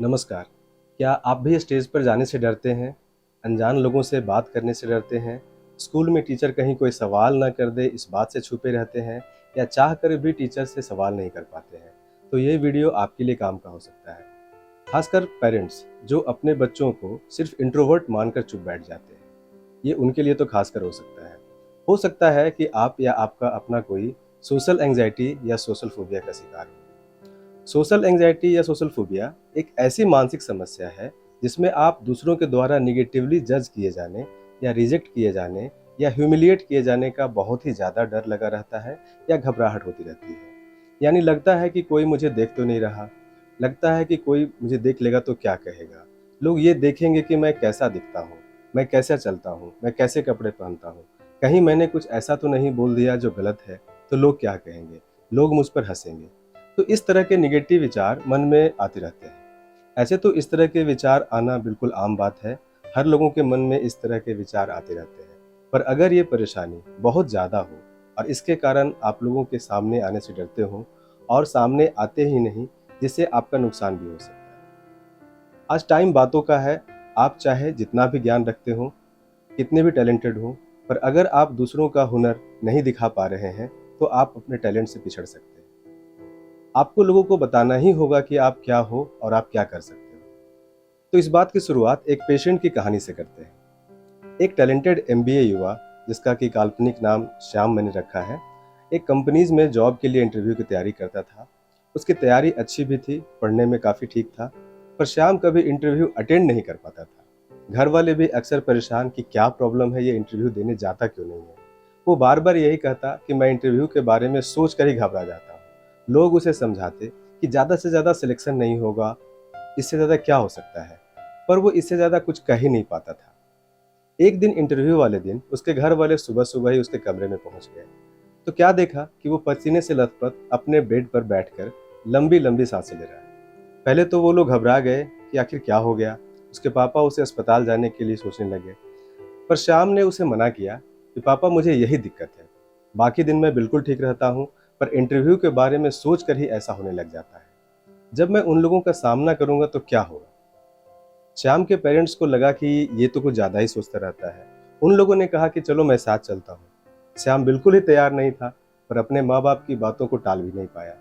नमस्कार। क्या आप भी स्टेज पर जाने से डरते हैं? अनजान लोगों से बात करने से डरते हैं? स्कूल में टीचर कहीं कोई सवाल ना कर दे इस बात से छुपे रहते हैं या चाह कर भी टीचर से सवाल नहीं कर पाते हैं? तो ये वीडियो आपके लिए काम का हो सकता है। खासकर पेरेंट्स जो अपने बच्चों को सिर्फ इंट्रोवर्ट मानकर चुप बैठ जाते हैं। ये उनके लिए तो खासकर हो सकता है। हो सकता है कि आप या आपका अपना कोई सोशल एंग्जाइटी या सोशल फोबिया का शिकार हो। सोशल एंग्जाइटी या सोशल फोबिया एक ऐसी मानसिक समस्या है जिसमें आप दूसरों के द्वारा निगेटिवली जज किए जाने या रिजेक्ट किए जाने या ह्यूमिलिएट किए जाने का बहुत ही ज़्यादा डर लगा रहता है या घबराहट होती रहती है। यानी लगता है कि कोई मुझे देख तो नहीं रहा, लगता है कि कोई मुझे देख लेगा तो क्या कहेगा, लोग ये देखेंगे कि मैं कैसा दिखता हूँ, मैं कैसा चलता हूँ, मैं कैसे कपड़े पहनता हूँ, कहीं मैंने कुछ ऐसा तो नहीं बोल दिया जो गलत है, तो लोग क्या कहेंगे, लोग मुझ पर हंसेंगे। तो इस तरह के निगेटिव विचार मन में आते रहते हैं। ऐसे तो इस तरह के विचार आना बिल्कुल आम बात है, हर लोगों के मन में इस तरह के विचार आते रहते हैं। पर अगर ये परेशानी बहुत ज़्यादा हो और इसके कारण आप लोगों के सामने आने से डरते हो और सामने आते ही नहीं, जिससे आपका नुकसान भी हो सकता है। आज टाइम बातों का है, आप चाहे जितना भी ज्ञान रखते हो, कितने भी टैलेंटेड हो, पर अगर आप दूसरों का हुनर नहीं दिखा पा रहे हैं, तो आप अपने टैलेंट से पिछड़ सकते हैं। आपको लोगों को बताना ही होगा कि आप क्या हो और आप क्या कर सकते हो। तो इस बात की शुरुआत एक पेशेंट की कहानी से करते हैं। एक टैलेंटेड एमबीए युवा, जिसका कि काल्पनिक नाम श्याम मैंने रखा है, एक कंपनीज में जॉब के लिए इंटरव्यू की तैयारी करता था। उसकी तैयारी अच्छी भी थी, पढ़ने में काफ़ी ठीक था, पर श्याम कभी इंटरव्यू अटेंड नहीं कर पाता था। घर वाले भी अक्सर परेशान कि क्या प्रॉब्लम है, ये इंटरव्यू देने जाता क्यों नहीं है। वो बार बार यही कहता कि मैं इंटरव्यू के बारे में सोच कर ही घबरा जाता हूँ। लोग उसे समझाते कि ज़्यादा से ज़्यादा सिलेक्शन नहीं होगा, इससे ज़्यादा क्या हो सकता है, पर वो इससे ज़्यादा कुछ कह ही नहीं पाता था। एक दिन इंटरव्यू वाले दिन उसके घर वाले सुबह सुबह ही उसके कमरे में पहुंच गए। तो क्या देखा कि वो पसीने से लथपथ अपने बेड पर बैठकर लंबी लंबी सांसें ले रहा है। पहले तो वो लोग घबरा गए कि आखिर क्या हो गया। उसके पापा उसे अस्पताल जाने के लिए सोचने लगे, पर श्याम ने उसे मना किया कि पापा मुझे यही दिक्कत है, बाकी दिन मैं बिल्कुल ठीक रहता हूँ, पर इंटरव्यू के बारे में सोच कर ही ऐसा होने लग जाता है। जब मैं उन लोगों का सामना करूंगा तो क्या होगा। श्याम के पेरेंट्स को लगा कि ये तो कुछ ज़्यादा ही सोचता रहता है। उन लोगों ने कहा कि चलो मैं साथ चलता हूँ। श्याम बिल्कुल ही तैयार नहीं था, पर अपने माँ बाप की बातों को टाल भी नहीं पाया।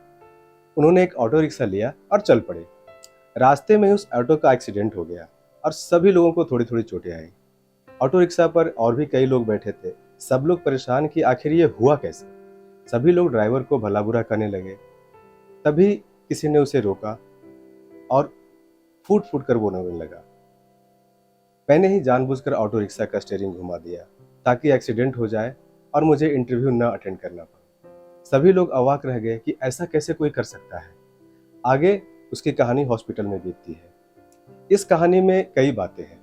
उन्होंने एक ऑटो रिक्शा लिया और चल पड़े। रास्ते में ही उस ऑटो का एक्सीडेंट हो गया और सभी लोगों को थोड़ी थोड़ी चोटें आई। ऑटो रिक्शा पर और भी कई लोग बैठे थे। सब लोग परेशान कि आखिर ये हुआ कैसे। सभी लोग ड्राइवर को भला बुरा करने लगे। तभी किसी ने उसे रोका और फूट फूट कर बोलने लगा, मैंने ही जानबूझकर ऑटो रिक्शा का स्टीयरिंग घुमा दिया ताकि एक्सीडेंट हो जाए और मुझे इंटरव्यू न अटेंड करना पड़े। सभी लोग अवाक रह गए कि ऐसा कैसे कोई कर सकता है। आगे उसकी कहानी हॉस्पिटल में बीतती है। इस कहानी में कई बातें हैं।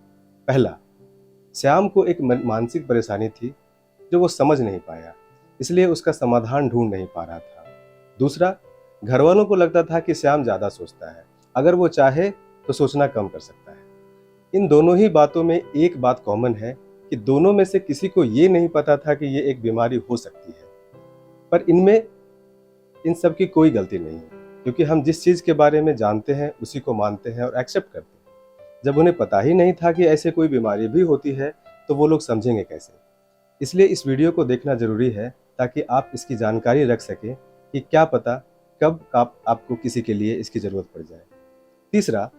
पहला, श्याम को एक मानसिक परेशानी थी जो वो समझ नहीं पाया, इसलिए उसका समाधान ढूंढ नहीं पा रहा था। दूसरा, घर वालों को लगता था कि श्याम ज्यादा सोचता है, अगर वो चाहे तो सोचना कम कर सकता है। इन दोनों ही बातों में एक बात कॉमन है कि दोनों में से किसी को ये नहीं पता था कि ये एक बीमारी हो सकती है। पर इनमें इन सब की कोई गलती नहीं है, क्योंकि हम जिस चीज के बारे में जानते हैं उसी को मानते हैं और एक्सेप्ट करते हैं। जब उन्हें पता ही नहीं था कि ऐसे कोई बीमारी भी होती है, तो वो लोग समझेंगे कैसे। इसलिए इस वीडियो को देखना जरूरी है ताकि आप इसकी जानकारी रख सकें कि क्या पता कब आपको किसी के लिए इसकी जरूरत पड़ जाए। तीसरा,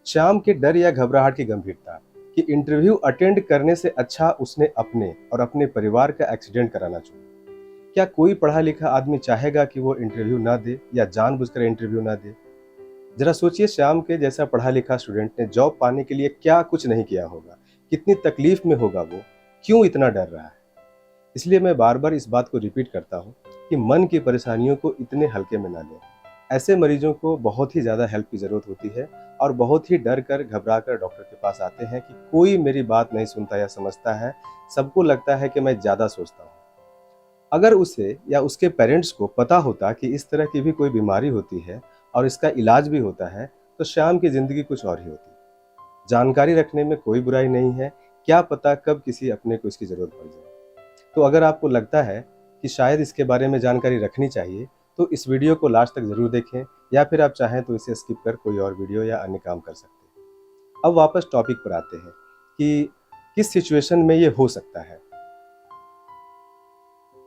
श्याम के डर या घबराहट की गंभीरता कि इंटरव्यू अटेंड करने से अच्छा उसने अपने और अपने परिवार का एक्सीडेंट कराना चुना। क्या कोई पढ़ा लिखा आदमी चाहेगा कि वो इंटरव्यू ना दे या जानबूझकर इंटरव्यू ना दे। जरा सोचिए, श्याम के जैसा पढ़ा लिखा स्टूडेंट ने जॉब पाने के लिए क्या कुछ नहीं किया होगा, कितनी तकलीफ में होगा वो, क्यों इतना डर रहा है। इसलिए मैं बार बार इस बात को रिपीट करता हूँ कि मन की परेशानियों को इतने हल्के में ना लें। ऐसे मरीजों को बहुत ही ज़्यादा हेल्प की ज़रूरत होती है और बहुत ही डर कर घबरा कर डॉक्टर के पास आते हैं कि कोई मेरी बात नहीं सुनता या समझता है, सबको लगता है कि मैं ज़्यादा सोचता हूँ। अगर उसे या उसके पेरेंट्स को पता होता कि इस तरह की भी कोई बीमारी होती है और इसका इलाज भी होता है, तो श्याम की ज़िंदगी कुछ और ही होती। जानकारी रखने में कोई बुराई नहीं है, क्या पता कब किसी अपने को इसकी ज़रूरत पड़ जाए। तो अगर आपको लगता है कि शायद इसके बारे में जानकारी रखनी चाहिए, तो इस वीडियो को लास्ट तक ज़रूर देखें। या फिर आप चाहें तो इसे स्किप कर कोई और वीडियो या अन्य काम कर सकते हैं। अब वापस टॉपिक पर आते हैं कि किस सिचुएशन में ये हो सकता है।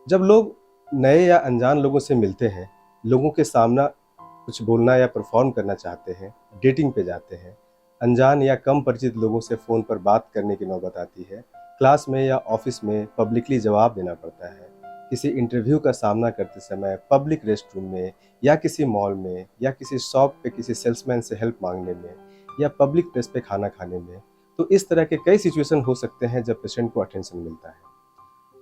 जब लोग नए या अनजान लोगों से मिलते हैं, लोगों के सामना कुछ बोलना या परफॉर्म करना चाहते हैं, डेटिंग पे जाते हैं, अनजान या कम परिचित लोगों से फ़ोन पर बात करने की नौबत आती है, क्लास में या ऑफिस में पब्लिकली जवाब देना पड़ता है, किसी इंटरव्यू का सामना करते समय पब्लिक रेस्टरूम में या किसी मॉल में या किसी शॉप पे किसी सेल्समैन से हेल्प मांगने में या पब्लिक प्लेस पे खाना खाने में, तो इस तरह के कई सिचुएशन हो सकते हैं जब पेशेंट को अटेंशन मिलता है।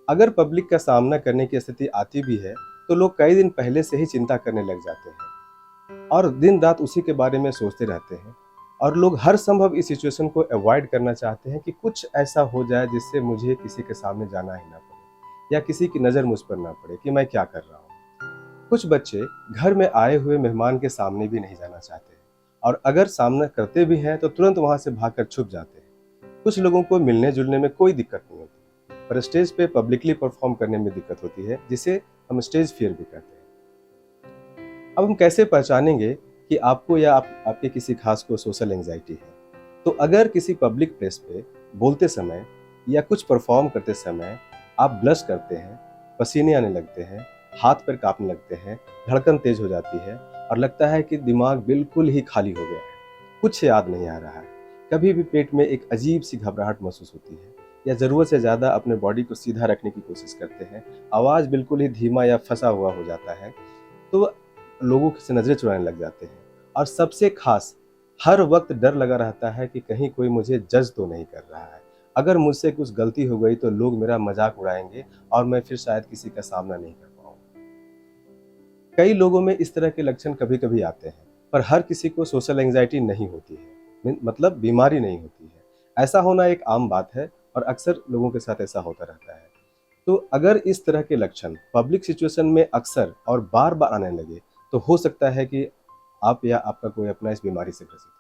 अगर पब्लिक का सामना करने की स्थिति आती भी है, तो लोग कई दिन पहले से ही चिंता करने लग जाते हैं और दिन रात उसी के बारे में सोचते रहते हैं और लोग हर संभव इस सिचुएशन को अवॉइड करना चाहते हैं कि कुछ ऐसा हो जाए जिससे मुझे किसी के सामने जाना ही ना पड़े या किसी की नज़र मुझ पर ना पड़े कि मैं क्या कर रहा हूँ। कुछ बच्चे घर में आए हुए मेहमान के सामने भी नहीं जाना चाहते और अगर सामना करते भी हैं तो तुरंत वहाँ से भागकर छुप जाते हैं। कुछ लोगों को मिलने जुलने में कोई दिक्कत नहीं होती, पर स्टेज पे पब्लिकली परफॉर्म करने में दिक्कत होती है, जिसे हम स्टेज फियर भी कहते हैं। अब हम कैसे पहचानेंगे कि आपको या आपके किसी खास को सोशल एंजाइटी है? तो अगर किसी पब्लिक प्लेस पे बोलते समय या कुछ परफॉर्म करते समय आप ब्लश करते हैं, पसीने आने लगते हैं, हाथ पैर कांपने लगते हैं, धड़कन तेज हो जाती है और लगता है कि दिमाग बिल्कुल ही खाली हो गया है, कुछ याद नहीं आ रहा है, कभी भी पेट में एक अजीब सी घबराहट महसूस होती है या ज़रूरत से ज़्यादा अपने बॉडी को सीधा रखने की कोशिश करते हैं, आवाज़ बिल्कुल ही धीमा या फंसा हुआ हो जाता है, तो लोगों से नज़रें चुराने लग जाते हैं और सबसे खास हर वक्त डर लगा रहता है कि कहीं कोई मुझे जज तो नहीं कर रहा है। अगर मुझसे कुछ गलती हो गई तो लोग मेरा मजाक उड़ाएंगे और मैं फिर शायद किसी का सामना नहीं कर पाऊंगा। कई लोगों में इस तरह के लक्षण कभी कभी आते हैं, पर हर किसी को सोशल एंजाइटी नहीं होती है, मतलब बीमारी नहीं होती है। ऐसा होना एक आम बात है और अक्सर लोगों के साथ ऐसा होता रहता है। तो अगर इस तरह के लक्षण पब्लिक सिचुएशन में अक्सर और बार बार आने लगे, तो हो सकता है कि आप या आपका कोई अपना इस बीमारी से ग्रसित हो।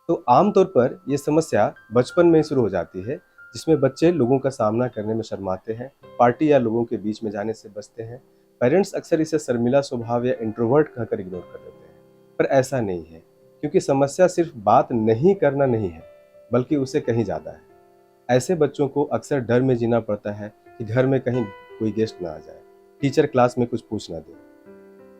तो आमतौर पर ये समस्या बचपन में ही शुरू हो जाती है, जिसमें बच्चे लोगों का सामना करने में शर्माते हैं, पार्टी या लोगों के बीच में जाने से बचते हैं। पेरेंट्स अक्सर इसे शर्मिला स्वभाव या इंट्रोवर्ट कहकर इग्नोर कर देते हैं, पर ऐसा नहीं है, क्योंकि समस्या सिर्फ बात नहीं करना नहीं है, बल्कि उससे कहीं ज़्यादा है। ऐसे बच्चों को अक्सर डर में जीना पड़ता है कि घर में कहीं कोई गेस्ट ना आ जाए, टीचर क्लास में कुछ पूछ ना दे।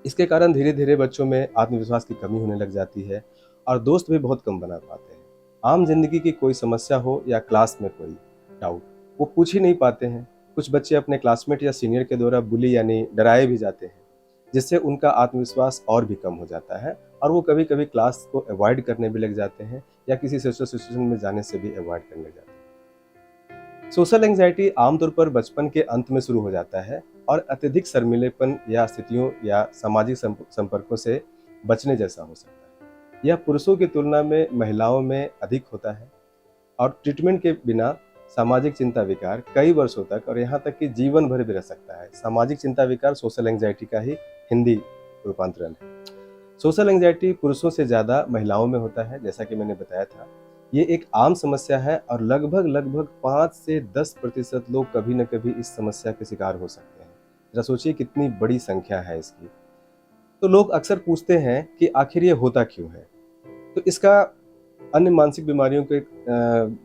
इसके कारण धीरे धीरे बच्चों में आत्मविश्वास की कमी होने लग जाती है और दोस्त भी बहुत कम बना पाते हैं। आम जिंदगी की कोई समस्या हो या क्लास में कोई डाउट, वो पूछ ही नहीं पाते हैं। कुछ बच्चे अपने क्लासमेट या सीनियर के द्वारा बुली यानी डराए भी जाते हैं, जिससे उनका आत्मविश्वास और भी कम हो जाता है और वो कभी कभी क्लास को अवॉइड करने भी लग जाते हैं या किसी सोशल सिचुएशन में जाने से भी अवॉइड करने लग जाते हैं। सोशल एंजाइटी आमतौर पर बचपन के अंत में शुरू हो जाता है और अत्यधिक शर्मीलेपन या स्थितियों या सामाजिक संपर्कों से बचने जैसा हो सकता है। यह पुरुषों की तुलना में महिलाओं में अधिक होता है और ट्रीटमेंट के बिना सामाजिक चिंता विकार कई वर्षों तक और यहाँ तक कि जीवन भर भी रह सकता है। सामाजिक चिंता विकार सोशल एंजाइटी का ही हिंदी रूपांतरण है। सोशल एंजाइटी पुरुषों से ज़्यादा महिलाओं में होता है, जैसा कि मैंने बताया था। ये एक आम समस्या है और लगभग लगभग 5 से 10% लोग कभी न कभी इस समस्या के शिकार हो सकते हैं। जरा सोचिए कितनी बड़ी संख्या है इसकी। तो लोग अक्सर पूछते हैं कि आखिर ये होता क्यों है? तो इसका अन्य मानसिक बीमारियों के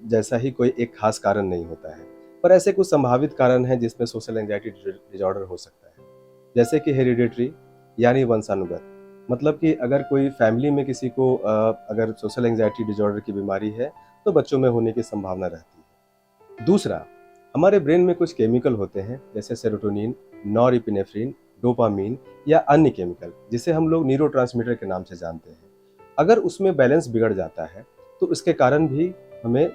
जैसा ही कोई एक खास कारण नहीं होता है, पर ऐसे कुछ संभावित कारण हैं जिसमें सोशल एंजाइटी डिसऑर्डर हो सकता है। जैसे कि हेरिडिटरी यानी वंशानुगत, मतलब कि अगर कोई फैमिली में किसी को अगर सोशल एंजाइटी डिसऑर्डर की बीमारी है, तो बच्चों में होने की संभावना रहती है। दूसरा, हमारे ब्रेन में कुछ केमिकल होते हैं जैसे सेरोटोनिन, नॉरएपिनेफ्रिन, डोपामीन या अन्य केमिकल, जिसे हम लोग न्यूरोट्रांसमीटर के नाम से जानते हैं। अगर उसमें बैलेंस बिगड़ जाता है, तो इसके कारण भी हमें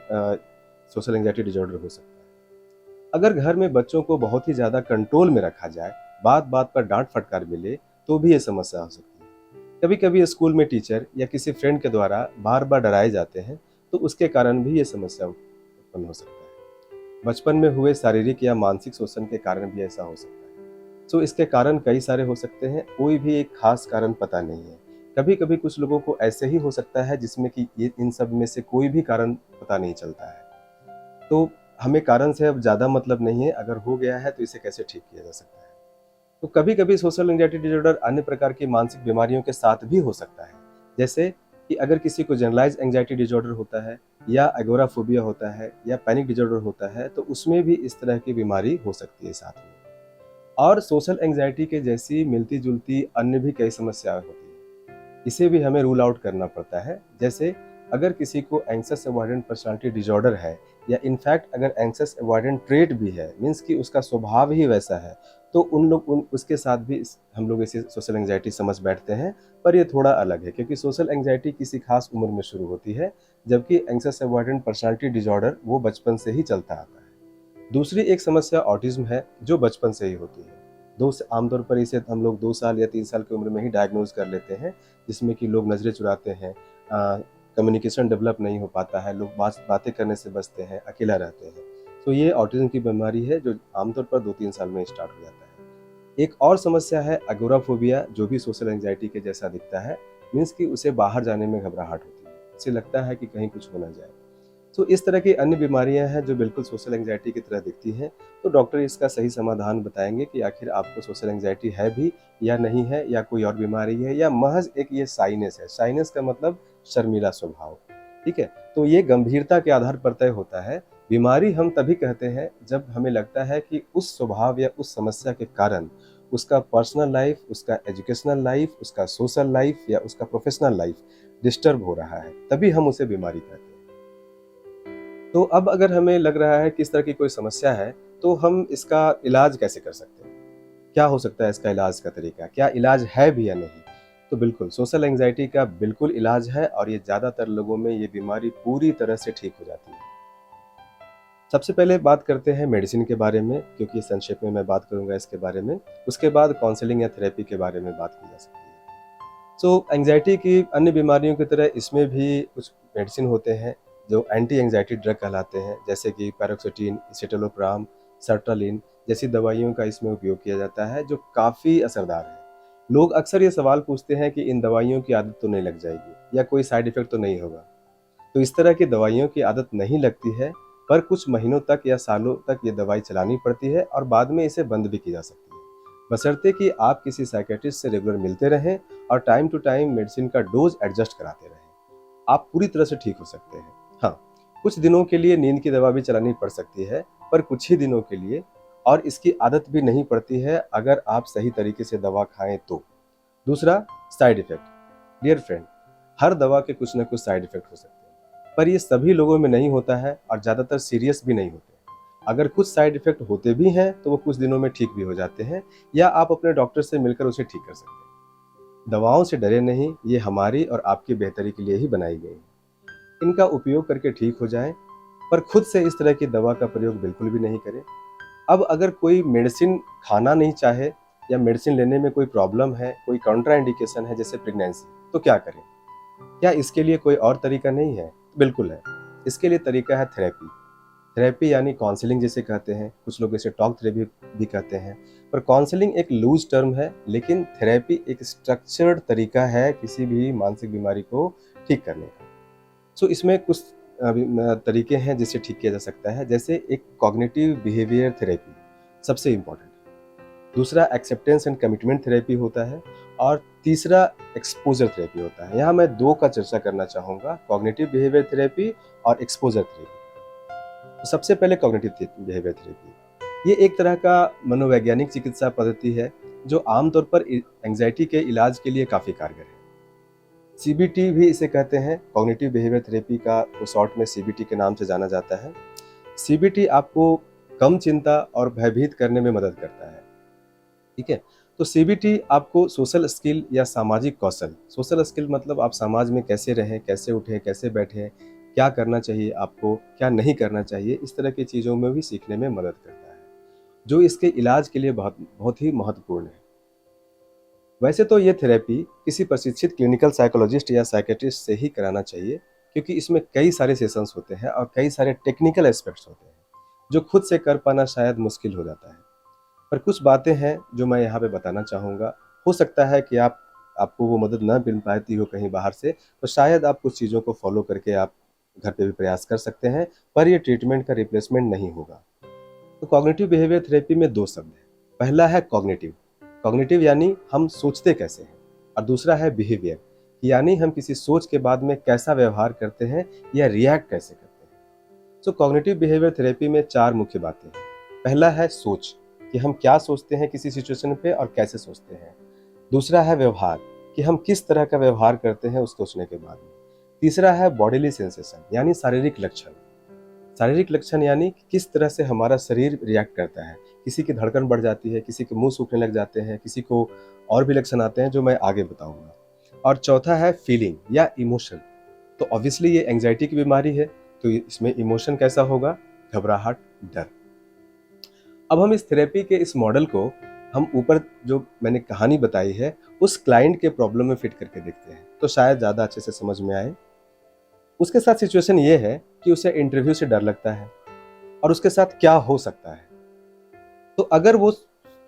सोशल एंजाइटी डिसऑर्डर हो सकता है। अगर घर में बच्चों को बहुत ही ज़्यादा कंट्रोल में रखा जाए, बात बात पर डांट फटकार मिले, तो भी ये समस्या हो सकती है। कभी कभी स्कूल में टीचर या किसी फ्रेंड के द्वारा बार बार डराए जाते हैं, तो उसके कारण भी ये समस्या उत्पन्न हो सकता है। बचपन में हुए शारीरिक या मानसिक शोषण के कारण भी ऐसा हो सकता है। तो इसके कारण कई सारे हो सकते हैं, कोई भी एक खास कारण पता नहीं है। कभी कभी कुछ लोगों को ऐसे ही हो सकता है जिसमें कि ये इन सब में से कोई भी कारण पता नहीं चलता है। तो हमें कारण से अब ज़्यादा मतलब नहीं है, अगर हो गया है तो इसे कैसे ठीक किया जा सकता है। तो कभी कभी सोशल एंग्जाइटी डिसऑर्डर अन्य प्रकार की मानसिक बीमारियों के साथ भी हो सकता है। जैसे कि अगर किसी को जनरलाइज एंग्जाइटी डिसऑर्डर होता है या एगोराफोबिया होता है या पैनिक डिसऑर्डर होता है, तो उसमें भी इस तरह की बीमारी हो सकती है साथ में। और सोशल एंग्जाइटी के जैसी मिलती जुलती अन्य भी कई समस्याएं होती हैं, इसे भी हमें रूल आउट करना पड़ता है। जैसे अगर किसी को एंग्जियस अवॉइडेंट पर्सनालिटी डिसऑर्डर है या इनफैक्ट अगर एंग्जियस अवॉइडेंट ट्रेट भी है, मीन्स कि उसका स्वभाव ही वैसा है, तो उसके साथ भी हम लोग इसे सोशल एंग्जाइटी समझ बैठते हैं। पर ये थोड़ा अलग है, क्योंकि सोशल एंग्जाइटी किसी खास उम्र में शुरू होती है, जबकि एंग्जियस अवॉइडेंट पर्सनालिटी डिसऑर्डर वो बचपन से ही चलता आता है। दूसरी एक समस्या ऑटिज्म है, जो बचपन से ही होती है। दो से आमतौर पर इसे हम लोग 2 साल या 3 साल की उम्र में ही डायग्नोज कर लेते हैं, जिसमें कि लोग नज़रें चुराते हैं, कम्युनिकेशन डेवलप नहीं हो पाता है, लोग बातें करने से बचते हैं, अकेला रहते हैं। तो ये ऑटिज्म की बीमारी है जो आमतौर पर 2-3 साल में स्टार्ट हो जाता है। एक और समस्या है एगोराफोबिया, जो भी सोशल एंग्जाइटी के जैसा दिखता है, मीन्स कि उसे बाहर जाने में घबराहट होती है, उसे लगता है कि कहीं कुछ हो ना जाए। तो इस तरह की अन्य बीमारियां हैं जो बिल्कुल सोशल एंग्जाइटी की तरह दिखती हैं। तो डॉक्टर इसका सही समाधान बताएंगे कि आखिर आपको सोशल एंग्जाइटी है भी या नहीं है, या कोई और बीमारी है, या महज एक ये साइनस है। साइनस का मतलब शर्मीला स्वभाव, ठीक है। तो ये गंभीरता के आधार पर तय होता है। बीमारी हम तभी कहते हैं जब हमें लगता है कि उस स्वभाव या उस समस्या के कारण उसका पर्सनल लाइफ, उसका एजुकेशनल लाइफ, उसका सोशल लाइफ या उसका प्रोफेशनल लाइफ डिस्टर्ब हो रहा है, तभी हम उसे बीमारी कहते हैं। तो अब अगर हमें लग रहा है कि इस तरह की कोई समस्या है, तो हम इसका इलाज कैसे कर सकते हैं? क्या हो सकता है इसका इलाज का तरीका? क्या इलाज है भी या नहीं? तो बिल्कुल, सोशल एंग्जायटी का बिल्कुल इलाज है, और ये ज़्यादातर लोगों में ये बीमारी पूरी तरह से ठीक हो जाती है। सबसे पहले बात करते हैं मेडिसिन के बारे में, क्योंकि संक्षेप में मैं बात करूँगा इसके बारे में। उसके बाद काउंसलिंग या थेरेपी के बारे में बात की जा सकती है। सो एंग्जायटी की अन्य बीमारियों की तरह इसमें भी कुछ मेडिसिन होते हैं जो एंटी एंग्जायटी ड्रग कहलाते हैं, जैसे कि पैरोक्सिटीन, एसिटालोप्राम, सर्ट्रालिन जैसी दवाइयों का इसमें उपयोग किया जाता है, जो काफ़ी असरदार है। लोग अक्सर ये सवाल पूछते हैं कि इन दवाइयों की आदत तो नहीं लग जाएगी या कोई साइड इफ़ेक्ट तो नहीं होगा। तो इस तरह की दवाइयों की आदत नहीं लगती है, पर कुछ महीनों तक या सालों तक ये दवाई चलानी पड़ती है, और बाद में इसे बंद भी की जा सकती है, बशर्ते कि आप किसी साइकियाट्रिस्ट से रेगुलर मिलते रहें और टाइम टू टाइम मेडिसिन का डोज एडजस्ट कराते रहें। आप पूरी तरह से ठीक हो सकते हैं। हाँ, कुछ दिनों के लिए नींद की दवा भी चलानी पड़ सकती है, पर कुछ ही दिनों के लिए, और इसकी आदत भी नहीं पड़ती है अगर आप सही तरीके से दवा खाएं तो। दूसरा, साइड इफेक्ट। डियर फ्रेंड, हर दवा के कुछ न कुछ साइड इफेक्ट हो सकते हैं, पर ये सभी लोगों में नहीं होता है और ज़्यादातर सीरियस भी नहीं होते। अगर कुछ साइड इफेक्ट होते भी हैं तो वो कुछ दिनों में ठीक भी हो जाते हैं, या आप अपने डॉक्टर से मिलकर उसे ठीक कर सकते हैं। दवाओं से डरे नहीं, ये हमारी और आपकी बेहतरी के लिए ही बनाई गई हैं। इनका उपयोग करके ठीक हो जाएं, पर खुद से इस तरह की दवा का प्रयोग बिल्कुल भी नहीं करें। अब अगर कोई मेडिसिन खाना नहीं चाहे या मेडिसिन लेने में कोई प्रॉब्लम है, कोई कॉन्ट्राइंडिकेशन है जैसे प्रेगनेंसी, तो क्या करें? क्या इसके लिए कोई और तरीका नहीं है? बिल्कुल है। इसके लिए तरीका है थेरेपी। थेरेपी यानी काउंसलिंग जिसे कहते हैं, कुछ लोग इसे टॉक थेरेपी भी कहते हैं। पर काउंसलिंग एक लूज टर्म है, लेकिन थेरेपी एक स्ट्रक्चर्ड तरीका है किसी भी मानसिक बीमारी को ठीक करने का। सो इसमें कुछ तरीके हैं जिससे ठीक किया जा सकता है, जैसे एक कॉग्निटिव बिहेवियर थेरेपी सबसे इम्पोर्टेंट है। दूसरा एक्सेप्टेंस एंड कमिटमेंट थेरेपी होता है, और तीसरा एक्सपोजर थेरेपी होता है। यहाँ मैं दो का चर्चा करना चाहूँगा, कॉग्निटिव बिहेवियर थेरेपी और एक्सपोजर थेरेपी। तो सबसे पहले कॉग्निटिव बिहेवियर थेरेपी, ये एक तरह का मनोवैज्ञानिक चिकित्सा पद्धति है जो आमतौर पर एंग्जाइटी के इलाज के लिए काफ़ी कारगर है। सीबीटी भी इसे कहते हैं, कॉग्निटिव बिहेवियर थेरेपी का को शॉर्ट में सीबीटी के नाम से जाना जाता है। सीबीटी आपको कम चिंता और भयभीत करने में मदद करता है, ठीक है। तो सीबीटी आपको सोशल स्किल या सामाजिक कौशल, सोशल स्किल मतलब आप समाज में कैसे रहें, कैसे उठें, कैसे बैठें, क्या करना चाहिए आपको, क्या नहीं करना चाहिए, इस तरह की चीज़ों में भी सीखने में मदद करता है, जो इसके इलाज के लिए बहुत बहुत ही महत्वपूर्ण है। वैसे तो ये थेरेपी किसी प्रशिक्षित क्लिनिकल साइकोलॉजिस्ट या साइकियाट्रिस्ट से ही कराना चाहिए, क्योंकि इसमें कई सारे सेशंस होते हैं और कई सारे टेक्निकल एस्पेक्ट्स होते हैं, जो खुद से कर पाना शायद मुश्किल हो जाता है। पर कुछ बातें हैं जो मैं यहाँ पे बताना चाहूँगा। हो सकता है कि आपको वो मदद ना मिल पाती हो कहीं बाहर से, तो शायद आप कुछ चीज़ों को फॉलो करके आप घर पे भी प्रयास कर सकते हैं, पर ये ट्रीटमेंट का रिप्लेसमेंट नहीं होगा। तो कॉग्निटिव बिहेवियर थेरेपी में दो शब्द हैं। पहला है कॉग्निटिव, कॉग्निटिव यानी हम सोचते कैसे हैं, और दूसरा है बिहेवियर, यानी हम किसी सोच के बाद में कैसा व्यवहार करते हैं या रिएक्ट कैसे करते हैं। सो कॉग्निटिव बिहेवियर थेरेपी में 4 मुख्य बातें हैं। पहला है सोच, कि हम क्या सोचते हैं किसी सिचुएशन पे और कैसे सोचते हैं। दूसरा है व्यवहार, कि हम किस तरह का व्यवहार करते हैं उस सोचने के बाद में। तीसरा है बॉडीली सेंसेशन, यानी शारीरिक लक्षण। शारीरिक लक्षण यानी किस तरह से हमारा शरीर रिएक्ट करता है। किसी की धड़कन बढ़ जाती है, किसी के मुंह सूखने लग जाते हैं, किसी को और भी लक्षण आते हैं जो मैं आगे बताऊंगा। और चौथा है फीलिंग या इमोशन। तो ऑब्वियसली ये एंजाइटी की बीमारी है, तो इसमें इमोशन कैसा होगा? घबराहट, डर। अब हम इस थेरेपी के इस मॉडल को हम ऊपर जो मैंने कहानी बताई है उस क्लाइंट के प्रॉब्लम में फिट करके देखते हैं, तो शायद ज़्यादा अच्छे से समझ में आए। उसके साथ सिचुएशन ये है कि उसे इंटरव्यू से डर लगता है, और उसके साथ क्या हो सकता है। तो अगर वो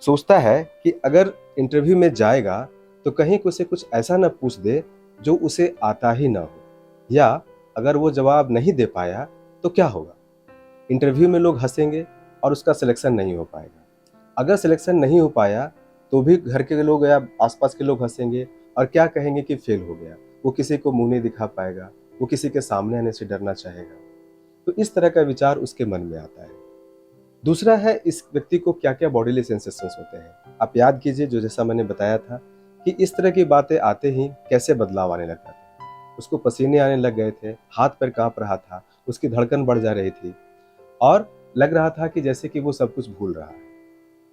सोचता है कि अगर इंटरव्यू में जाएगा तो कहीं उसे कुछ ऐसा ना पूछ दे जो उसे आता ही ना हो, या अगर वो जवाब नहीं दे पाया तो क्या होगा? इंटरव्यू में लोग हंसेंगे और उसका सिलेक्शन नहीं हो पाएगा। अगर सिलेक्शन नहीं हो पाया तो भी घर के लोग या आसपास के लोग हंसेंगे और क्या कहेंगे कि फेल हो गया। वो किसी को मुंह नहीं दिखा पाएगा, वो किसी के सामने आने से डरना चाहेगा। तो इस तरह का विचार उसके मन में आता है। दूसरा है, इस व्यक्ति को क्या क्या बॉडीली सेंसेशंस होते हैं। आप याद कीजिए, जो जैसा मैंने बताया था कि इस तरह की बातें आते ही कैसे बदलाव आने लगता था। उसको पसीने आने लग गए थे, हाथ पैर कांप रहा था, उसकी धड़कन बढ़ जा रही थी, और लग रहा था कि जैसे कि वो सब कुछ भूल रहा है।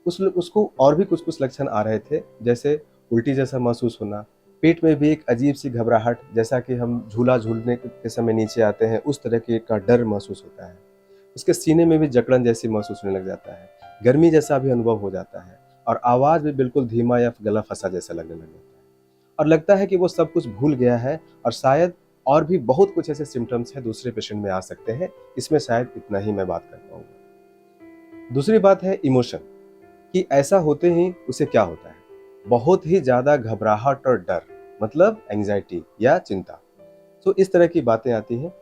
उसको और भी कुछ कुछ लक्षण आ रहे थे, जैसे उल्टी जैसा महसूस होना, पेट में भी एक अजीब सी घबराहट, जैसा कि हम झूला झूलने के समय नीचे आते हैं उस तरह के का डर महसूस होता है। उसके सीने में भी जकड़न जैसी महसूस होने लग जाता है, गर्मी जैसा भी अनुभव हो जाता है, और आवाज़ भी बिल्कुल धीमा या गला फंसा जैसा लगने लग जाता है, और लगता है कि वो सब कुछ भूल गया है। और शायद और भी बहुत कुछ ऐसे सिम्टम्स हैं दूसरे पेशेंट में आ सकते हैं, इसमें शायद इतना ही मैं बात कर पाऊंगा। दूसरी बात है इमोशन, कि ऐसा होते ही उसे क्या होता है? बहुत ही ज़्यादा घबराहट और डर, मतलब एंजाइटी या चिंता। तो इस तरह की बातें आती हैं।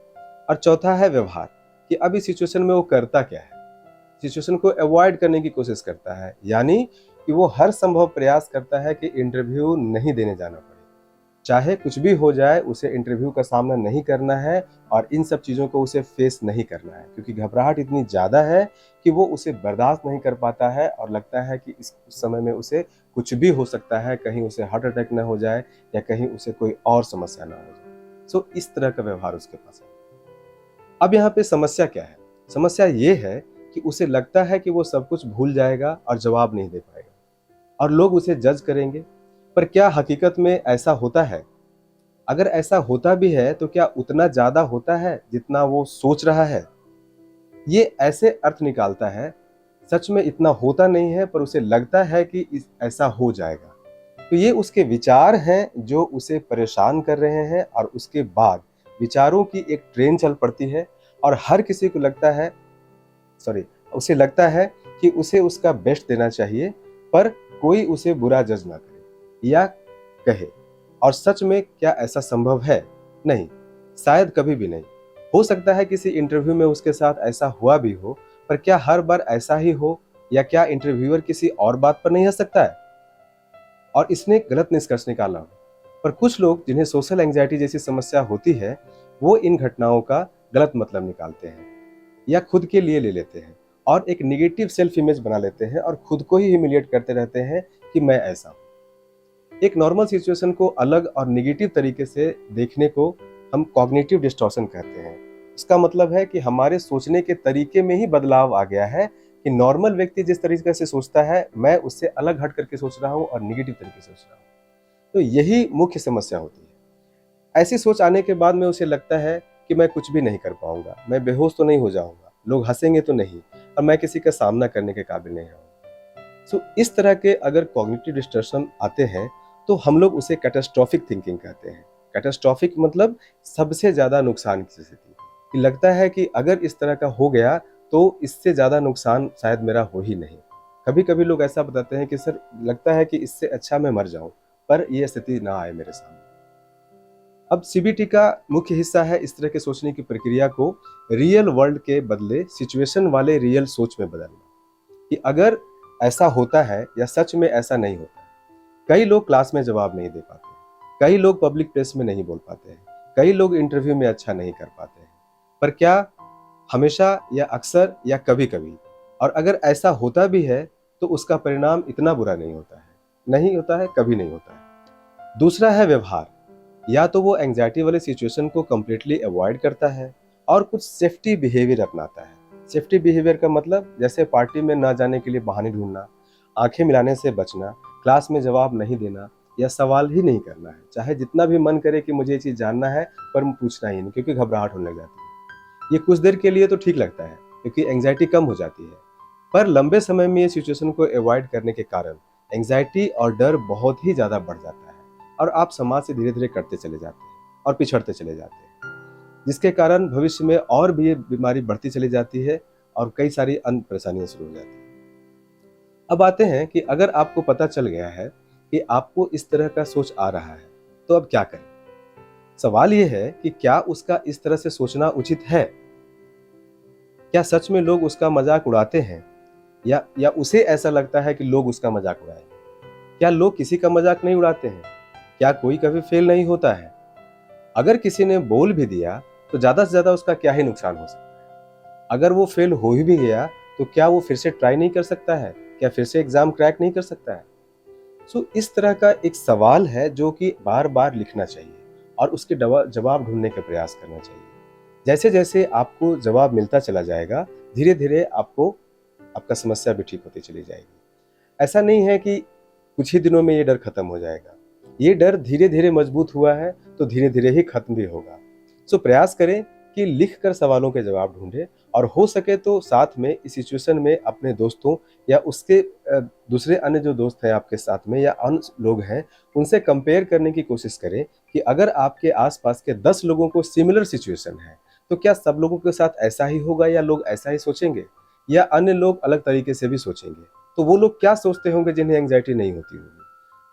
और चौथा है व्यवहार, कि अब इस सिचुएशन में वो करता क्या है? सिचुएशन को अवॉइड करने की कोशिश करता है, यानी कि वो हर संभव प्रयास करता है कि इंटरव्यू नहीं देने जाना पड़े, चाहे कुछ भी हो जाए उसे इंटरव्यू का सामना नहीं करना है, और इन सब चीज़ों को उसे फेस नहीं करना है, क्योंकि घबराहट इतनी ज़्यादा है कि वो उसे बर्दाश्त नहीं कर पाता है, और लगता है कि इस समय में उसे कुछ भी हो सकता है, कहीं उसे हार्ट अटैक ना हो जाए या कहीं उसे कोई और समस्या ना हो जाए। सो इस तरह का व्यवहार उसके पास है। अब यहाँ पे समस्या क्या है? समस्या ये है कि उसे लगता है कि वो सब कुछ भूल जाएगा और जवाब नहीं दे पाएगा, और लोग उसे जज करेंगे। पर क्या हकीकत में ऐसा होता है? अगर ऐसा होता भी है तो क्या उतना ज़्यादा होता है जितना वो सोच रहा है? ये ऐसे अर्थ निकालता है, सच में इतना होता नहीं है, पर उसे लगता है कि ऐसा हो जाएगा। तो ये उसके विचार हैं जो उसे परेशान कर रहे हैं, और उसके बाद विचारों की एक ट्रेन चल पड़ती है, और हर किसी को लगता है उसे लगता है कि उसे उसका बेस्ट देना चाहिए, पर कोई उसे बुरा जज ना करे या कहे। और सच में क्या ऐसा संभव है? नहीं, शायद कभी भी नहीं। हो सकता है किसी इंटरव्यू में उसके साथ ऐसा हुआ भी हो, पर क्या हर बार ऐसा ही हो? या क्या इंटरव्यूअर किसी और बात पर नहीं हंस सकता है और इसने गलत निष्कर्ष निकाला हो? पर कुछ लोग जिन्हें सोशल एंजाइटी जैसी समस्या होती है, वो इन घटनाओं का गलत मतलब निकालते हैं या खुद के लिए ले लेते हैं, और एक निगेटिव सेल्फ इमेज बना लेते हैं, और खुद को ही ह्यूमिलिएट करते रहते हैं कि मैं ऐसा हूं। एक नॉर्मल सिचुएशन को अलग और निगेटिव तरीके से देखने को हम कॉग्निटिव डिस्टॉर्शन कहते हैं। इसका मतलब है कि हमारे सोचने के तरीके में ही बदलाव आ गया है, कि नॉर्मल व्यक्ति जिस तरीके से सोचता है, मैं उससे अलग हट करके सोच रहा हूँ और निगेटिव तरीके से सोच रहा हूँ। तो यही मुख्य समस्या होती है। ऐसी सोच आने के बाद में उसे लगता है कि मैं कुछ भी नहीं कर पाऊंगा, मैं बेहोश तो नहीं हो जाऊंगा, लोग हंसेंगे तो नहीं, और मैं किसी का सामना करने के काबिल नहीं रहूंगा। सो इस तरह के अगर कॉग्निटिव डिस्टॉर्शन आते हैं तो हम लोग उसे कैटास्ट्रॉफिक थिंकिंग कहते हैं। कैटास्ट्रॉफिक मतलब सबसे ज्यादा नुकसान की स्थिति, कि लगता है कि अगर इस तरह का हो गया तो इससे ज्यादा नुकसान शायद मेरा हो ही नहीं। कभी कभी लोग ऐसा बताते हैं कि सर लगता है कि इससे अच्छा मैं मर जाऊं, पर यह स्थिति ना आए मेरे सामने। अब सीबीटी का मुख्य हिस्सा है इस तरह के सोचने की प्रक्रिया को रियल वर्ल्ड के बदले सिचुएशन वाले रियल सोच में बदलना, कि अगर ऐसा होता है या सच में ऐसा नहीं होता, कई लोग क्लास में जवाब नहीं दे पाते, कई लोग पब्लिक प्लेस में नहीं बोल पाते हैं, कई लोग इंटरव्यू में अच्छा नहीं कर पाते हैं। पर क्या हमेशा या अक्सर या कभी-कभी, और अगर ऐसा होता भी है तो उसका परिणाम इतना बुरा नहीं होता है। नहीं होता है, कभी नहीं होता है। दूसरा है व्यवहार। या तो वो एंग्जायटी वाले सिचुएशन को कंप्लीटली अवॉइड करता है और कुछ सेफ्टी बिहेवियर अपनाता है। सेफ्टी बिहेवियर का मतलब जैसे पार्टी में ना जाने के लिए बहाने ढूंढना, आंखें मिलाने से बचना, क्लास में जवाब नहीं देना या सवाल ही नहीं करना है। चाहे जितना भी मन करे कि मुझे ये चीज़ जानना है, पर पूछना ही नहीं, क्योंकि घबराहट होने लग जाती है। ये कुछ देर के लिए तो ठीक लगता है क्योंकि एंग्जायटी कम हो जाती है, पर लंबे समय में ये सिचुएशन को अवॉइड करने के कारण एंग्जायटी और डर बहुत ही ज़्यादा बढ़ जाता है और आप समाज से धीरे-धीरे कटते चले जाते हैं और पिछड़ते चले जाते हैं, जिसके कारण भविष्य में और भी ये बीमारी बढ़ती चली जाती है और कई सारी अन्य परेशानियाँ शुरू हो जाती हैं। अब आते हैं कि अगर आपको पता चल गया है कि आपको इस तरह का सोच आ रहा है, तो अब क्या करें? सवाल ये है कि क्या उसका इस तरह से सोचना उचित है? क्या सच में लोग उसका मजाक उड़ाते हैं या उसे ऐसा लगता है कि लोग उसका मजाक उड़ाएं? क्या लोग किसी का मजाक नहीं उड़ाते हैं? क्या कोई कभी फेल नहीं होता है? अगर किसी ने बोल भी दिया तो ज्यादा से ज्यादा उसका क्या ही नुकसान हो सकता है? अगर वो फेल हो ही भी गया तो क्या वो फिर से ट्राई नहीं कर सकता है? क्या फिर से एग्जाम क्रैक नहीं कर सकता है? इस तरह का एक सवाल है जो कि बार बार लिखना चाहिए और उसके जवाब ढूंढने का प्रयास करना चाहिए। जैसे जैसे आपको जवाब मिलता चला जाएगा, धीरे धीरे आपको आपका समस्या भी ठीक होती चली जाएगी। ऐसा नहीं है कि कुछ ही दिनों में ये डर खत्म हो जाएगा। ये डर धीरे धीरे मजबूत हुआ है तो धीरे धीरे ही खत्म भी होगा। प्रयास करें कि लिख कर सवालों के जवाब ढूंढें और हो सके तो साथ में इस सिचुएशन में अपने दोस्तों या उसके दूसरे अन्य जो दोस्त हैं आपके साथ में या अन्य लोग हैं, उनसे कंपेयर करने की कोशिश करें कि अगर आपके आसपास के 10 लोगों को सिमिलर सिचुएशन है तो क्या सब लोगों के साथ ऐसा ही होगा या लोग ऐसा ही सोचेंगे या अन्य लोग अलग तरीके से भी सोचेंगे। तो वो लोग क्या सोचते होंगे जिन्हें एंग्जाइटी नहीं होती होगी।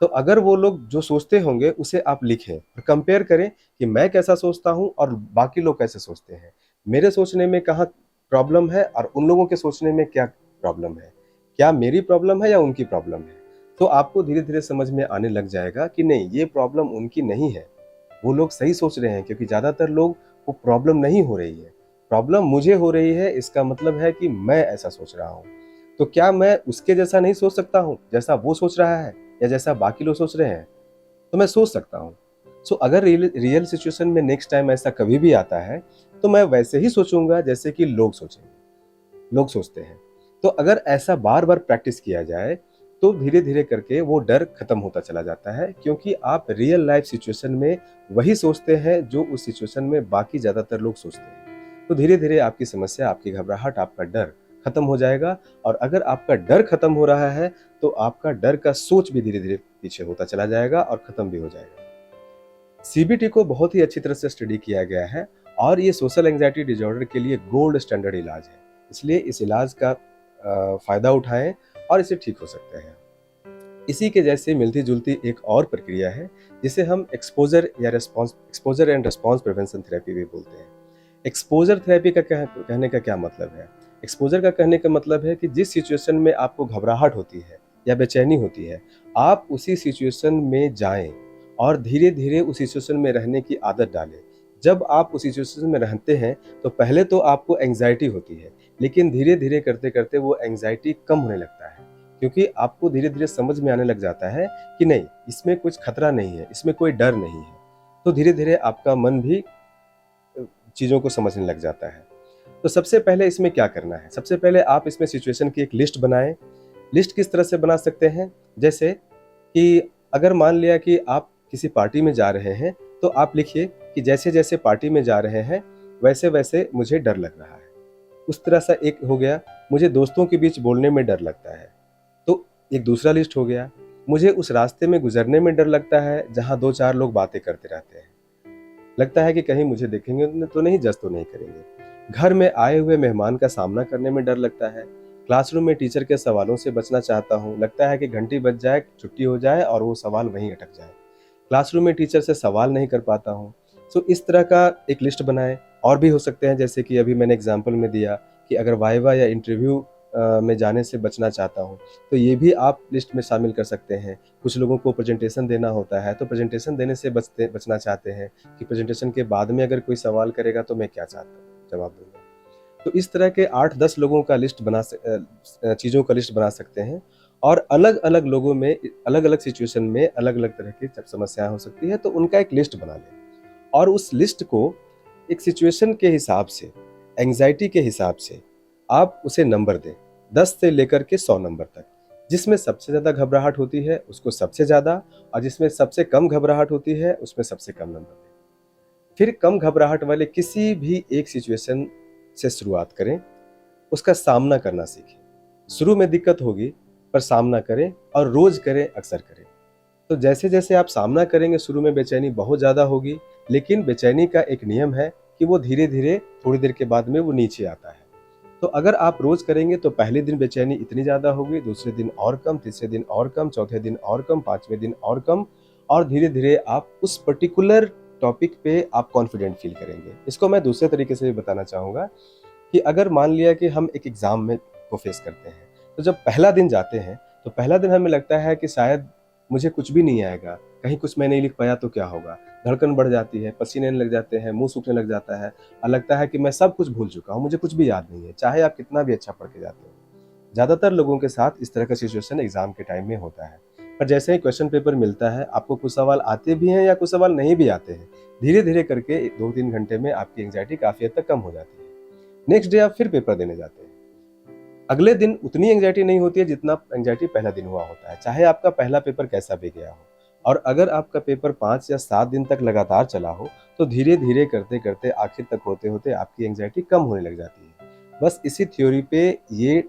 तो अगर वो लोग जो सोचते होंगे उसे आप लिखें और कंपेयर करें कि मैं कैसा सोचता हूँ और बाकी लोग कैसे सोचते हैं। मेरे सोचने में कहाँ प्रॉब्लम है और उन लोगों के सोचने में क्या प्रॉब्लम है। क्या मेरी प्रॉब्लम है या उनकी प्रॉब्लम है। तो आपको धीरे धीरे समझ में आने लग जाएगा कि नहीं, ये प्रॉब्लम उनकी नहीं है, वो लोग सही सोच रहे हैं। क्योंकि ज़्यादातर लोग वो प्रॉब्लम नहीं हो रही है, प्रॉब्लम मुझे हो रही है, इसका मतलब है कि मैं ऐसा सोच रहा हूँ। तो क्या मैं उसके जैसा नहीं सोच सकता हूँ जैसा वो सोच रहा है या जैसा बाकी लोग सोच रहे हैं? तो मैं सोच सकता हूँ। अगर रियल सिचुएशन में नेक्स्ट टाइम ऐसा कभी भी आता है तो मैं वैसे ही सोचूंगा जैसे कि लोग सोचेंगे, लोग सोचते हैं। तो अगर ऐसा बार बार प्रैक्टिस किया जाए तो धीरे धीरे करके वो डर खत्म होता चला जाता है, क्योंकि आप रियल लाइफ सिचुएशन में वही सोचते हैं जो उस सिचुएशन में बाकी ज़्यादातर लोग सोचते हैं। तो धीरे धीरे आपकी समस्या, आपकी घबराहट, आपका डर खत्म हो जाएगा। और अगर आपका डर खत्म हो रहा है तो आपका डर का सोच भी धीरे धीरे पीछे होता चला जाएगा और खत्म भी हो जाएगा। सीबीटी को बहुत ही अच्छी तरह से स्टडी किया गया है और ये सोशल एंग्जाइटी डिसऑर्डर के लिए गोल्ड स्टैंडर्ड इलाज है। इसलिए इस इलाज का फायदा उठाएं और इसे ठीक हो सकते हैं। इसी के जैसे मिलती जुलती एक और प्रक्रिया है जिसे हम exposure and response prevention therapy भी बोलते हैं। एक्सपोजर थेरेपी का कहने का क्या मतलब है? एक्सपोजर का कहने का मतलब है कि जिस सिचुएशन में आपको घबराहट होती है या बेचैनी होती है, आप उसी सिचुएशन में जाएं और धीरे धीरे उस सिचुएशन में रहने की आदत डालें। जब आप उस सिचुएशन में रहते हैं तो पहले तो आपको एंग्जाइटी होती है, लेकिन धीरे धीरे करते करते वो एंग्जाइटी कम होने लगता है, क्योंकि आपको धीरे धीरे समझ में आने लग जाता है कि नहीं, इसमें कुछ खतरा नहीं है, इसमें कोई डर नहीं है। तो धीरे धीरे आपका मन भी चीज़ों को समझने लग जाता है। तो सबसे पहले इसमें क्या करना है? सबसे पहले आप इसमें सिचुएशन की एक लिस्ट बनाएं। लिस्ट किस तरह से बना सकते हैं? जैसे कि अगर मान लिया कि आप किसी पार्टी में जा रहे हैं तो आप लिखिए कि जैसे जैसे पार्टी में जा रहे हैं वैसे वैसे मुझे डर लग रहा है। उस तरह सा एक हो गया। मुझे दोस्तों के बीच बोलने में डर लगता है, तो एक दूसरा लिस्ट हो गया। मुझे उस रास्ते में गुजरने में डर लगता है जहाँ 2-4 लोग बातें करते रहते हैं, लगता है कि कहीं मुझे देखेंगे तो नहीं, जज तो नहीं करेंगे। घर में आए हुए मेहमान का सामना करने में डर लगता है। क्लासरूम में टीचर के सवालों से बचना चाहता हूँ, लगता है कि घंटी बज जाए, छुट्टी हो जाए और वो सवाल वहीं अटक जाए। क्लासरूम में टीचर से सवाल नहीं कर पाता हूँ। इस तरह का एक लिस्ट बनाएं। और भी हो सकते हैं, जैसे कि अभी मैंने एग्जाम्पल में दिया कि अगर वाइवा या इंटरव्यू में जाने से बचना चाहता हूँ, तो ये भी आप लिस्ट में शामिल कर सकते हैं। कुछ लोगों को प्रेजेंटेशन देना होता है, तो प्रेजेंटेशन देने से बचना चाहते हैं कि प्रेजेंटेशन के बाद में अगर कोई सवाल करेगा तो मैं क्या जवाब दूँगा। तो इस तरह के 8-10 लोगों का लिस्ट चीज़ों का लिस्ट बना सकते हैं और अलग-अलग लोगों में अलग-अलग सिचुएशन में अलग-अलग तरह की जब समस्याएँ हो सकती है, तो उनका एक लिस्ट बना लें और उस लिस्ट को एक सिचुएशन के हिसाब से, एंग्ज़ायटी के हिसाब से आप उसे नंबर दें, 10 से लेकर के 100 नंबर तक। जिसमें सबसे ज़्यादा घबराहट होती है, उसको सबसे ज़्यादा, और जिसमें सबसे कम घबराहट होती है, उसमें सबसे कम नंबर दें। फिर कम घबराहट वाले किसी भी एक सिचुएशन से शुरुआत करें, उसका सामना करना सीखें। शुरू में दिक्कत होगी, पर सामना करें और रोज़ करें, अक्सर करें। तो जैसे-जैसे आप सामना करेंगे, शुरू में बेचैनी बहुत ज़्यादा होगी, लेकिन बेचैनी का एक नियम है कि वो धीरे-धीरे थोड़ी देर के बाद में वो नीचे आता है। तो अगर आप रोज़ करेंगे तो पहले दिन बेचैनी इतनी ज़्यादा होगी, दूसरे दिन और कम, तीसरे दिन और कम, चौथे दिन और कम, पाँचवें दिन और कम, और धीरे-धीरे आप उस पर्टिकुलर टॉपिक पे आप कॉन्फिडेंट फ़ील करेंगे। इसको मैं दूसरे तरीके से भी बताना चाहूँगा कि अगर मान लिया कि हम एक एग्ज़ाम में को फेस करते हैं, तो जब पहला दिन जाते हैं, तो पहला दिन हमें लगता है कि शायद मुझे कुछ भी नहीं आएगा, कहीं कुछ मैं नहीं लिख पाया तो क्या होगा? धड़कन बढ़ जाती है, पसीने आने लग जाते हैं, मुँह सूखने लग जाता है और लगता है कि मैं सब कुछ भूल चुका हूँ, मुझे कुछ भी याद नहीं है, चाहे आप कितना भी अच्छा पढ़ के जाते हो। ज़्यादातर लोगों के साथ इस तरह का सिचुएशन एग्ज़ाम के टाइम में होता है। पर जैसे ही क्वेश्चन पेपर मिलता है, आपको कुछ सवाल आते भी हैं या कुछ सवाल नहीं भी आते हैं, धीरे-धीरे करके 2-3 घंटे में आपकी एंग्ज़ायटी काफ़ी हद तक कम हो जाती है। नेक्स्ट डे आप फिर पेपर देने जाते हैं। अगले दिन उतनी एंग्ज़ायटी नहीं होती है जितना एंग्ज़ायटी पहला दिन हुआ होता है, चाहे आपका पहला पेपर कैसा भी गया हो। और अगर आपका पेपर 5 या 7 दिन तक लगातार चला हो, तो धीरे-धीरे करते-करते आखिर तक होते-होते आपकी एंग्ज़ायटी कम होने लग जाती है। बस इसी थ्योरी पे ये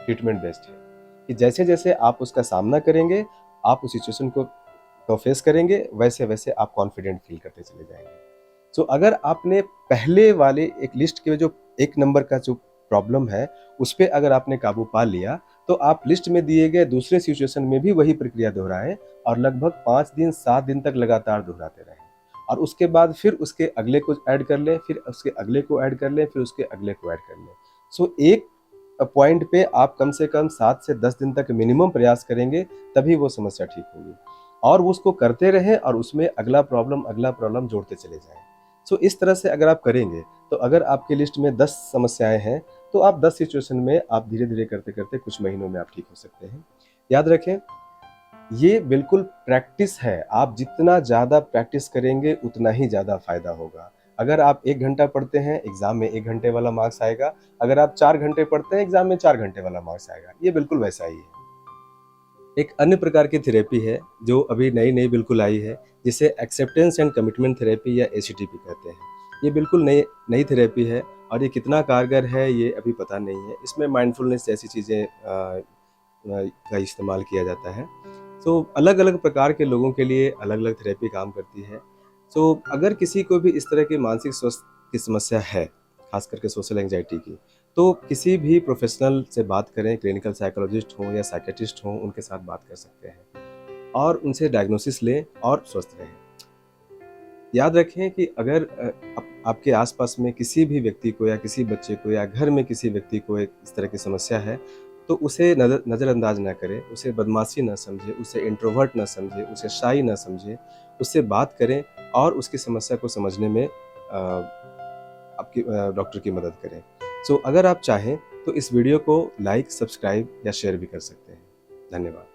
ट्रीटमेंट बेस्ड है कि जैसे-जैसे आप उसका सामना करेंगे, आप उस सिचुएशन को फेस करेंगे, वैसे-वैसे आप कॉन्फिडेंट फ़ील करते चले जाएँगे। सो अगर आपने पहले वाले एक लिस्ट के जो 1 नंबर का जो प्रॉब्लम है, उस पे अगर आपने काबू पा लिया, तो आप लिस्ट में दिए गए दूसरे सिचुएशन में भी वही प्रक्रिया दोहराएँ और लगभग 5 दिन, 7 दिन तक लगातार दोहराते रहें। और उसके बाद फिर उसके अगले को ऐड कर लें, फिर उसके अगले को ऐड कर लें, फिर उसके अगले को ऐड कर लें। सो एक पॉइंट पे आप कम से कम 7 से 10 दिन तक मिनिमम प्रयास करेंगे, तभी वो समस्या ठीक होगी। और वो उसको करते रहें और उसमें अगला प्रॉब्लम जोड़ते चले जाएँ। सो इस तरह से अगर आप करेंगे, तो अगर आपकी लिस्ट में 10 समस्याएँ हैं, तो आप 10 सिचुएशन में आप धीरे-धीरे करते-करते कुछ महीनों में आप ठीक हो सकते हैं। याद रखें, ये बिल्कुल प्रैक्टिस है, आप जितना ज़्यादा प्रैक्टिस करेंगे, उतना ही ज़्यादा फ़ायदा होगा। अगर आप 1 घंटा पढ़ते हैं, एग्ज़ाम में 1 घंटे वाला मार्क्स आएगा, अगर आप 4 घंटे पढ़ते हैं, एग्ज़ाम में 4 घंटे वाला मार्क्स आएगा। ये बिल्कुल वैसा ही है। एक अन्य प्रकार की थेरेपी है, जो अभी नई-नई बिल्कुल आई है, जिसे एक्सेप्टेंस एंड कमिटमेंट थेरेपी या एसीटीपी कहते हैं। ये बिल्कुल नई नई थेरेपी है और ये कितना कारगर है, ये अभी पता नहीं है। इसमें माइंडफुलनेस जैसी चीज़ें का इस्तेमाल किया जाता है। सो अलग-अलग प्रकार के लोगों के लिए अलग-अलग थेरेपी काम करती है। सो अगर किसी को भी इस तरह की मानसिक स्वास्थ्य की समस्या है, खास करके सोशल एंग्जायटी की, तो किसी भी प्रोफेशनल से बात करें, क्लिनिकल साइकोलॉजिस्ट हों या साइकियाट्रिस्ट हों, उनके साथ बात कर सकते हैं और उनसे डायग्नोसिस लें और स्वस्थ रहें। याद रखें कि अगर आपके आसपास में किसी भी व्यक्ति को या किसी बच्चे को या घर में किसी व्यक्ति को एक इस तरह की समस्या है, तो उसे नज़रअंदाज ना करें, उसे बदमाशी ना समझें, उसे इंट्रोवर्ट ना समझें, उसे शाई ना समझें, उससे बात करें और उसकी समस्या को समझने में आपकी डॉक्टर की मदद करें। सो अगर आप चाहें तो इस वीडियो को लाइक, सब्सक्राइब या शेयर भी कर सकते हैं। धन्यवाद।